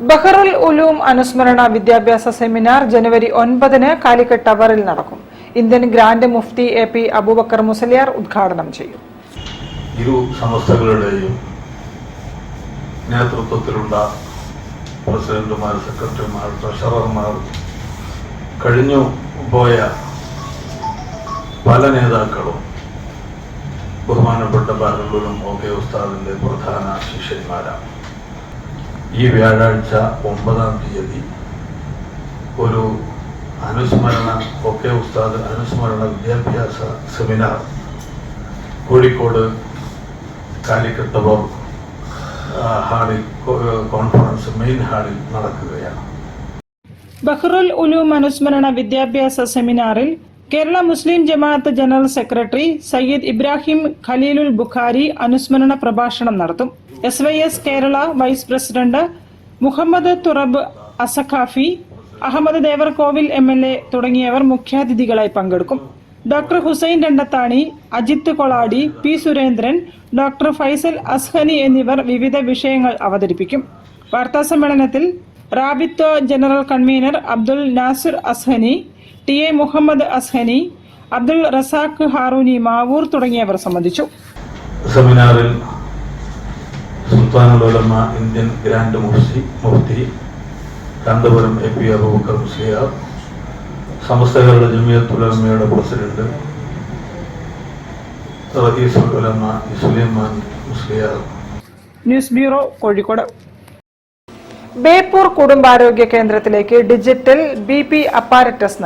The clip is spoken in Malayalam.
ബഹ്റുൽ ഉലൂം അനുസ്മരണ വിദ്യാഭ്യാസ സെമിനാർ ജനുവരി 9-ന് കാലിക്കറ്റ് ടവറിൽ നടക്കും. Indian grand mufti AP Abubakar Musliyar ഉദ്ഘാടനം ചെയ്യും. ഇരു സമസ്തകളുടെയും നേതൃത്വത്തിലുള്ള പ്രസിഡന്റുമാർ, സെക്രട്ടറിമാർ, ട്രഷറർമാർ, കഴിഞ്ഞു പോയ പല നേതാക്കളും ബഹുമാനപ്പെട്ട ബഹ്റുൽ ഉലൂം ഉസ്താദിന്റെ പ്രധാന ശിഷ്യന്മാരാണ്. ഈ വ്യാഴാഴ്ച 9-ാം തീയതി ഒരു അനുസ്മരണ ഉസ്താദ് അനുസ്മരണ വിദ്യാഭ്യാസ സെമിനാർ കോഴിക്കോട് കാലിക്കറ്റ് ടവർ ഹാളിൽ കോൺഫറൻസ് മെയിൻ ഹാളിൽ നടക്കുകയാണ്. ബഹ്റുൽ ഉലൂം അനുസ്മരണ വിദ്യാഭ്യാസ സെമിനാറിൽ കേരള മുസ്ലിം ജമാഅത്ത് ജനറൽ സെക്രട്ടറി സയ്യിദ് ഇബ്രാഹിം ഖലീലുൽ ബുഖാരി അനുസ്മരണ പ്രഭാഷണം നടത്തും. SYS Kerala vice president Muhammad Thurab Assaqafi, Ahammad Devarkovil MLA തുടങ്ങിയവർ മുഖ്യാതിഥികളായി പങ്കെടുക്കും. Doctor Hussain Randathani, Ajith Kolady, P. Surendran, doctor Faisal Azhani എന്നിവർ വിവിധ വിഷയങ്ങൾ അവതരിപ്പിക്കും. വാർത്താസമ്മേളനത്തിൽ Rabith general convener Abdul Nasir Azhani, TA Muhammad Azhani, Abdul Razak Harooni Mavoor തുടങ്ങിയവർ സംബന്ധിച്ചു. സെമിനാറിൽ Sultanul Ulama Indian grand Mufti Kanthapuram AP Aboobacker Musliyar, സമസ്തകളുടെ ജമിയത്തുൽ ഉലമയുടെ president Raeesul Ulama Sulaiman Musliyar. News bureau, Kozhikode. Beypore കുടുംബാരോഗ്യ കേന്ദ്രത്തിലേക്ക് ഡിജിറ്റൽ BP അപ്പാരറ്റസ്